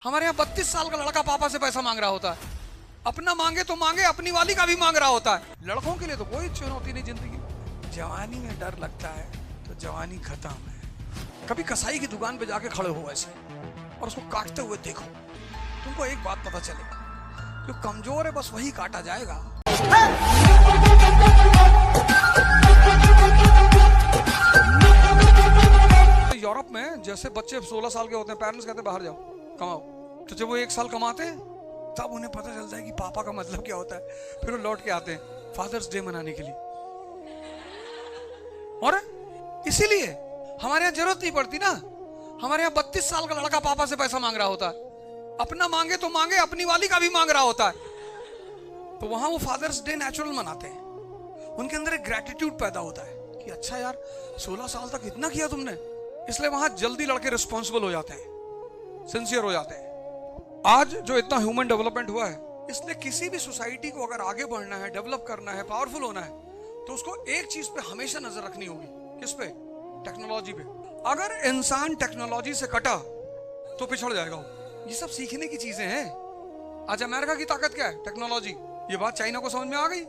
हमारे यहाँ 32 साल का लड़का पापा से पैसा मांग रहा होता है। अपना मांगे तो मांगे, अपनी वाली का भी मांग रहा होता है। लड़कों के लिए तो कोई चुनौती नहीं जिंदगी। जवानी में डर लगता है तो जवानी खत्म है। कभी कसाई की दुकान पे जाके खड़े हो ऐसे और उसको काटते हुए देखो, तुमको एक बात पता चलेगा, जो कमजोर है बस वही काटा जाएगा। यूरोप में जैसे बच्चे 16 साल के होते हैं, पेरेंट्स कहते हैं बाहर जाओ कमाओ, तो जब वो 1 साल कमाते हैं तब उन्हें पता चलता है कि पापा का मतलब क्या होता है। फिर वो लौट के आते हैं फादर्स डे मनाने के लिए। और इसीलिए हमारे यहाँ जरूरत नहीं पड़ती ना। हमारे यहाँ 32 साल का लड़का पापा से पैसा मांग रहा होता है। अपना मांगे तो मांगे, अपनी वाली का भी मांग रहा होता है। तो वहां वो फादर्स डे नेचुरल मनाते हैं। उनके अंदर एक ग्रेटिट्यूड पैदा होता है कि अच्छा यार 16 साल तक इतना किया तुमने, इसलिए वहां जल्दी लड़के रिस्पॉन्सिबल हो जाते हैं, सिंसियर हो जाते हैं। आज जो इतना ह्यूमन डेवलपमेंट हुआ है, इसलिए किसी भी सोसाइटी को अगर आगे बढ़ना है, डेवलप करना है, पावरफुल होना है, तो उसको एक चीज पे हमेशा नजर रखनी होगी। किस पे? टेक्नोलॉजी पे। अगर इंसान टेक्नोलॉजी से कटा तो पिछड़ जाएगा वो। ये सब सीखने की चीजें हैं। आज अमेरिका की ताकत क्या है? टेक्नोलॉजी। ये बात चाइना को समझ में आ गई,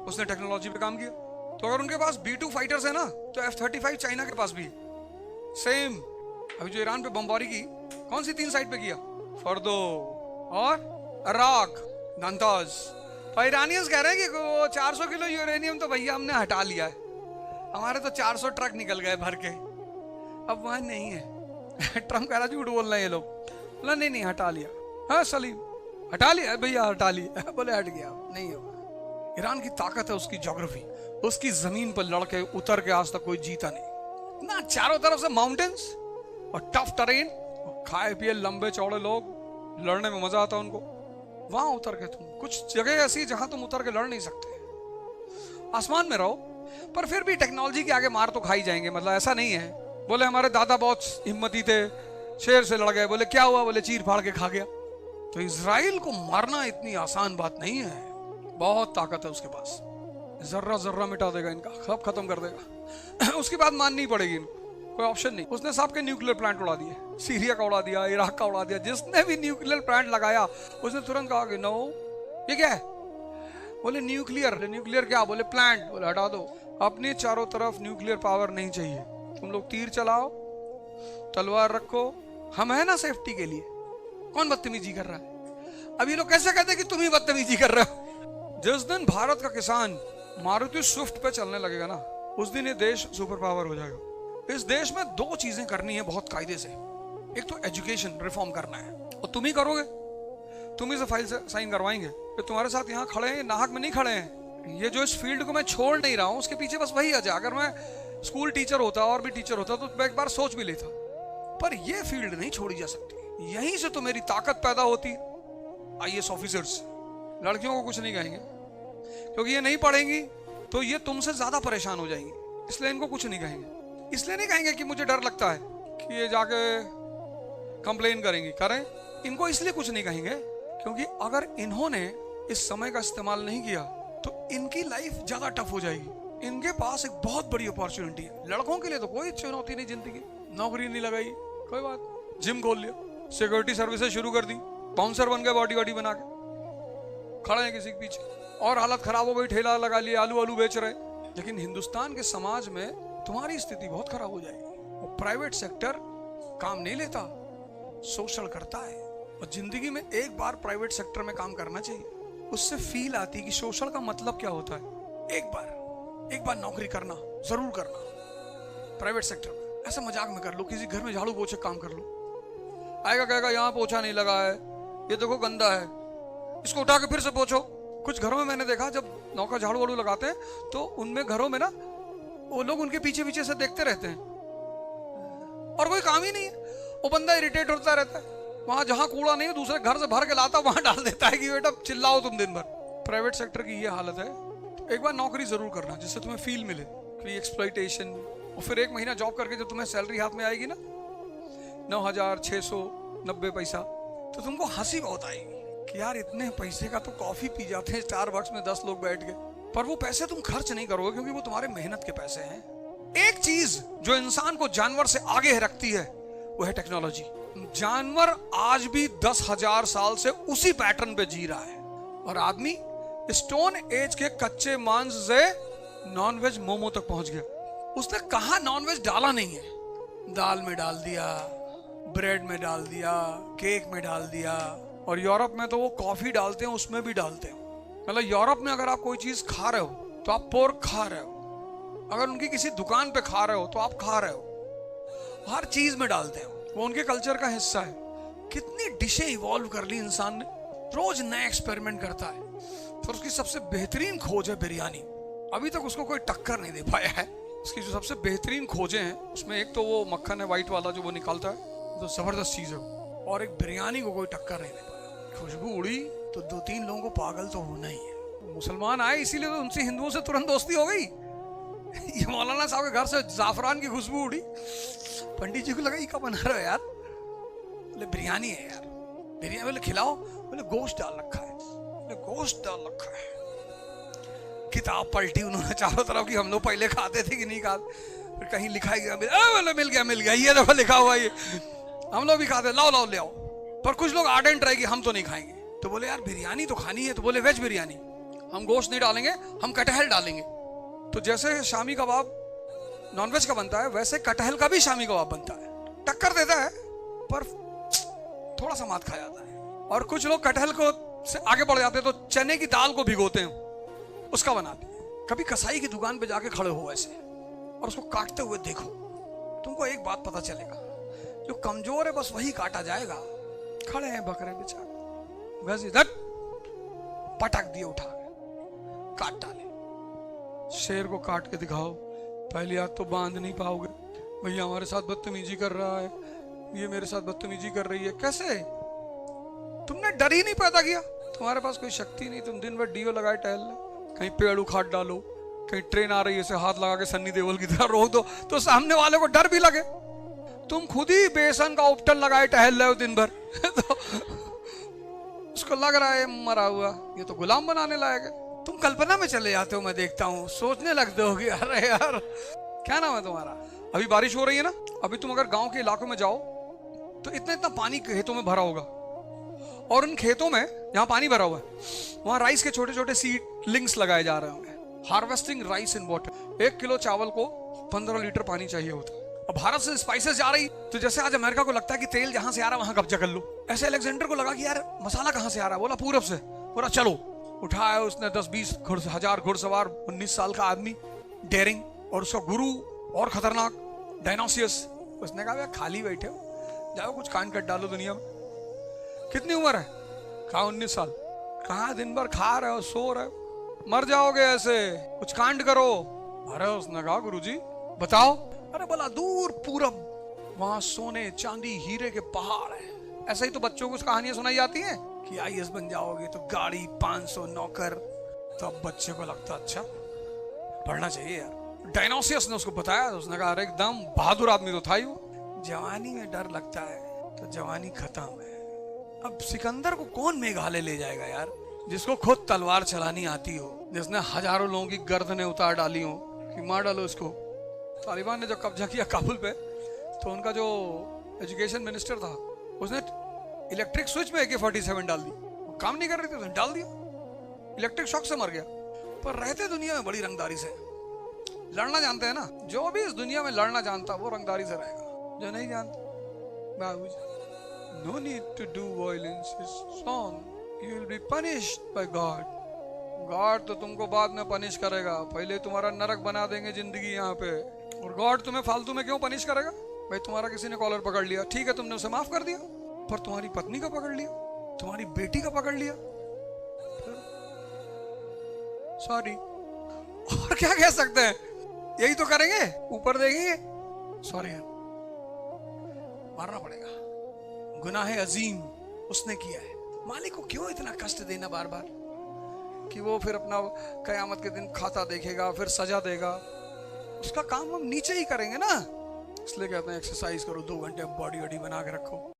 उसने टेक्नोलॉजी पे काम किया। तो अगर उनके पास B2 फाइटर्स है ना, तो F-35 चाइना के पास भी है। सेम अभी जो ईरान पे बमबारी की, कौन सी 3 साइड पे किया? फर्दो और इराक, नाताज। तो ईरानियंस कह रहे हैं कि वो 400 किलो यूरेनियम तो भैया हमने हटा लिया है, हमारे तो 400 ट्रक निकल गए भर के, अब वहां नहीं है। ट्रम्प कह रहा झूठ बोल रहे हैं ये लोग। बोला नहीं हटा लिया। हाँ सलीम हटा लिया भैया, हटा लिया। बोले हट गया, नहीं होगा। ईरान की ताकत है उसकी ज्योग्राफी, उसकी जमीन पर लड़के उतर के आज तक कोई जीता नहीं ना। चारों तरफ से माउंटेन्स और टफ टेरेन, खाए पिए लंबे चौड़े लोग, लड़ने में मजा आता है उनको। वहां उतर के तुम, कुछ जगह ऐसी जहां तुम उतर के लड़ नहीं सकते। आसमान में रहो, पर फिर भी टेक्नोलॉजी के आगे मार तो खाई जाएंगे। मतलब ऐसा नहीं है बोले हमारे दादा बहुत हिम्मती थे, शेर से लड़ गए, बोले क्या हुआ, बोले चीर फाड़ के खा गया। तो इजराइल को मारना इतनी आसान बात नहीं है। बहुत ताकत है उसके पास, जर्रा जर्रा मिटा देगा इनका, सब खत्म कर देगा। उसकी बात माननी पड़ेगी इनको, कोई ऑप्शन नहीं। उसने सबके न्यूक्लियर प्लांट उड़ा दिए, सीरिया का उड़ा दिया, इराक का उड़ा दिया। जिसने भी न्यूक्लियर प्लांट लगाया उसने तुरंत कहा कि नो, ये क्या है? बोले न्यूक्लियर। न्यूक्लियर क्या? बोले प्लांट। बोले हटा दो, अपने चारों तरफ न्यूक्लियर पावर नहीं चाहिए। तुम लोग तीर चलाओ, तलवार रखो, हम है ना सेफ्टी के लिए। कौन बदतमीजी कर रहा है? अब ये लोग कैसे कहते हैं कि तुम ही बदतमीजी कर रहे हो? जिस दिन भारत का किसान मारुति स्विफ्ट पे चलने लगेगा ना, उस दिन ये देश सुपर पावर हो जाएगा। इस देश में 2 चीजें करनी है बहुत कायदे से। एक तो एजुकेशन रिफॉर्म करना है, और तुम ही करोगे, तुम ही से फाइल से साइन करवाएंगे। तो तुम्हारे साथ यहाँ खड़े हैं, नाहक में नहीं खड़े हैं। ये जो इस फील्ड को मैं छोड़ नहीं रहा हूँ, उसके पीछे बस वही वजह। अगर मैं स्कूल टीचर होता और भी टीचर होता तो मैं एक बार सोच भी लेता, पर ये फील्ड नहीं छोड़ी जा सकती। यहीं से तो मेरी ताकत पैदा होती। IAS ऑफिसर्स लड़कियों को कुछ नहीं कहेंगे, क्योंकि ये नहीं पढ़ेंगी तो ये तुमसे ज्यादा परेशान हो जाएंगी, इसलिए इनको कुछ नहीं कहेंगे। इसलिए नहीं कहेंगे कि मुझे डर लगता है कि ये जाके कंप्लेन करेंगी। करें, इनको इसलिए कुछ नहीं कहेंगे क्योंकि अगर इन्होंने इस समय का इस्तेमाल नहीं किया तो इनकी लाइफ ज्यादा टफ हो जाएगी। इनके पास एक बहुत बड़ी अपॉर्चुनिटी है। लड़कों के लिए तो कोई चुनौती नहीं जिंदगी। नौकरी नहीं लगाई, कोई बात, जिम खोल लिया, सिक्योरिटी सर्विसेज शुरू कर दी, बाउंसर बन गए, बॉडी वॉडी बना के खड़े हैं किसी के पीछे, और हालत खराब हो गई, ठेला लगा लिया, आलू बेच रहे। लेकिन हिंदुस्तान के समाज में तुम्हारी स्थिति बहुत खराब हो जाएगी। वो प्राइवेट सेक्टर काम नहीं लेता, सोशल करता है। और जिंदगी में एक बार प्राइवेट सेक्टर में काम करना चाहिए, उससे फील आती है कि सोशल का मतलब क्या होता है। एक बार नौकरी करना, जरूर करना प्राइवेट सेक्टर में। ऐसा मजाक में कर लो, किसी घर में झाड़ू पोछे काम कर लो। आएगा कहेगा यहाँ पोछा नहीं लगा है, ये देखो गंदा है, इसको उठा के फिर से पोछो। कुछ घरों में मैंने देखा जब नौका झाड़ू वाड़ू लगाते हैं तो उनमें घरों में ना वो लोग उनके पीछे पीछे से देखते रहते हैं, और कोई काम ही नहीं है। वो बंदा इरिटेट होता रहता है। वहां जहां कूड़ा नहीं है दूसरे घर से भर के लाता, वहां डाल देता है कि बेटा चिल्लाओ तुम दिन भर। प्राइवेट सेक्टर की ये हालत है। तो एक बार नौकरी जरूर करना जिससे तुम्हें फील मिले कि एक्सप्लॉइटेशन। और फिर 1 महीना जॉब करके जब तुम्हें सैलरी हाथ में आएगी ना, 9,690 पैसा, तो तुमको हंसी बहुत आएगी कि यार इतने पैसे का तो कॉफी पी जाते हैं स्टारबक्स में 10 लोग बैठ के। पर वो पैसे तुम खर्च नहीं करोगे क्योंकि वो तुम्हारे मेहनत के पैसे हैं। एक चीज जो इंसान को जानवर से आगे रखती है वो है टेक्नोलॉजी। जानवर आज भी 10,000 साल से उसी पैटर्न पे जी रहा है, और आदमी स्टोन एज के कच्चे मांस से नॉनवेज मोमो तक पहुंच गया। उसने कहा नॉनवेज डाला नहीं है, दाल में डाल दिया, ब्रेड में डाल दिया, केक में डाल दिया, और यूरोप में तो वो कॉफी डालते हैं, उसमें भी डालते हैं। मतलब यूरोप में अगर आप कोई चीज खा रहे हो तो आप पोर्क खा रहे हो, अगर उनकी किसी दुकान पे खा रहे हो तो आप खा रहे हो, हर चीज में डालते हैं, वो उनके कल्चर का हिस्सा है। कितनी डिशें इवॉल्व कर ली इंसान ने, रोज नया एक्सपेरिमेंट करता है। फिर उसकी सबसे बेहतरीन खोज है बिरयानी, अभी तक उसको कोई टक्कर नहीं दे पाया है। उसकी जो सबसे बेहतरीन खोजें हैं उसमें एक तो वो मक्खन है वाइट वाला जो वो निकालता है, तो जबरदस्त चीज है, और एक बिरयानी को कोई टक्कर नहीं दे पाया। खुशबू उड़ी तो 2-3 लोगों को पागल तो होना ही है। मुसलमान आए इसीलिए तो उनसे हिंदुओं से तुरंत दोस्ती हो गई। ये मौलाना साहब के घर से जाफरान की खुशबू उड़ी, पंडित जी को लगा ये क्या बना रहे हो यार? बोले बिरयानी है यार। बिरयानी बोले खिलाओ, बोले गोश्त डाल रखा है, बोले गोश्त डाल रखा है। किताब पलटी उन्होंने चारों तरफ की, हम लोग पहले खाते थे कि नहीं खाते, फिर कहीं लिखा गया, मिल गया, ये देखो लिखा हुआ, ये हम लोग भी खाते, लाओ लाओ ले आओ। पर कुछ लोग आर्डेंट रहे कि हम तो नहीं खाएंगे, तो बोले यार बिरयानी तो खानी है, तो बोले वेज बिरयानी, हम गोश्त नहीं डालेंगे, हम कटहल डालेंगे। तो जैसे शामी कबाब नॉनवेज का बनता है, वैसे कटहल का भी शामी कबाब बनता है, टक्कर देता है पर थोड़ा सा मात खा जाता है। और कुछ लोग कटहल को से आगे बढ़ जाते हैं तो चने की दाल को भिगोते हैं, उसका बनाते हैं। कभी कसाई की दुकान पे जाके खड़े हो ऐसे और उसको काटते हुए देखो, तुमको एक बात पता चलेगा, जो कमजोर है बस वही काटा जाएगा। खड़े हैं बकरे बेचारे, वैसे धट पटक दिए, उठा के काट डाले। शेर को काट के दिखाओ, पहली हाथ तो बांध नहीं पाओगे, भैया हमारे साथ बदतमीजी कर रहा है, ये मेरे साथ बदतमीजी कर रही है। कैसे? तुमने डर ही नहीं पैदा किया, तुम्हारे पास कोई शक्ति नहीं, तुम दिन भर डीओ लगाए टहल ले, कहीं पेड़ उखाड़ डालो, कहीं ट्रेन आ रही है ऐसे हाथ लगा के सन्नी देओल की तरह रोक दो तो सामने वाले को डर भी लगे। तुम खुद ही बेसन का उपटन लगाए टहल रहे हो दिन भर तो उसको लग रहा है मरा हुआ, ये तो गुलाम बनाने लायक है। तुम कल्पना में चले जाते हो, मैं देखता हूँ, सोचने लगते हो कि अरे यार क्या नाम है तुम्हारा? अभी बारिश हो रही है ना, अभी तुम अगर गांव के इलाकों में जाओ तो इतना इतना पानी खेतों में भरा होगा, और उन खेतों में जहां पानी भरा हुआ है वहां राइस के छोटे छोटे सीडलिंग्स लगाए जा रहे होंगे। Harvesting rice in water. 1 kilo चावल को 15 लीटर पानी चाहिए होता है। अब भारत से स्पाइसेस जा रही, तो जैसे आज अमेरिका को लगता है कि तेल जहां से आ रहा है वहां कब्जा कर लो, ऐसे अलेक्जेंडर को लगा कि यार मसाला कहां से आ रहा है, बोला पूरब से। बोला चलो, उठाया उसने 10-20 हजार घुड़सवार, 19 साल का आदमी डेयरिंग, और उसका गुरु और खतरनाक डायनोसियस। उसने कहा खाली बैठे हो, जाओ कुछ कांड कर डालो दुनिया में। कितनी उम्र है? कहा 19 साल। कहा दिन भर खा रहे हो, सो रहे हो, मर जाओगे ऐसे, कुछ कांड करो। अरे उसने कहा गुरुजी बताओ। अरे बोला दूर पूरब, वहां सोने चांदी हीरे के पहाड़ है। ऐसे ही तो बच्चों को कहानियां सुनाई जाती हैं कि आईएएस बन जाओगे तो गाड़ी, 500 नौकर। तो अब बच्चे को लगता अच्छा पढ़ना चाहिए यार। डायनोसियस ने उसको बताया, तो उसने कहा अरे एकदम बहादुर आदमी तो था ही वो। जवानी में डर लगता है तो जवानी खत्म है। अब सिकंदर को कौन मेघालय ले जाएगा यार, जिसको खुद तलवार चलानी आती हो, जिसने हजारों लोगों की गर्दनें उतार डाली हो कि मार डालो इसको। तालिबान ने जब कब्जा किया काबुल पे, तो उनका जो एजुकेशन मिनिस्टर था उसने इलेक्ट्रिक स्विच में AK-47 डाल दी, काम नहीं कर रही थी, उसने डाल दिया, इलेक्ट्रिक शॉक से मर गया। पर रहते दुनिया में बड़ी रंगदारी से, लड़ना जानते हैं ना, जो भी इस दुनिया में लड़ना जानता वो रंगदारी से रहेगा, जो नहीं जानता बाबूजी no need to do violence is wrong, you will be punished by God। God तो तुमको बाद में पनिश करेगा, पहले तुम्हारा नरक बना देंगे जिंदगी यहाँ पे। और गॉड तुम्हें फालतू में क्यों पनिश करेगा? भाई तुम्हारा किसी ने कॉलर पकड़ लिया, ठीक है तुमने उसे माफ कर दिया, पर तुम्हारी पत्नी का पकड़ लिया, तुम्हारी बेटी का पकड़ लिया, सॉरी। और क्या कह सकते हैं, यही तो करेंगे, ऊपर देखेंगे, सॉरी यार, मारना पड़ेगा, गुनाह अजीम उसने किया है। मालिक को क्यों इतना कष्ट देना बार बार कि वो फिर अपना कयामत के दिन खाता देखेगा, फिर सजा देगा। उसका काम हम नीचे ही करेंगे ना, इसलिए कहते हैं एक्सरसाइज करो, 2 घंटे बॉडी वॉडी बना के रखो।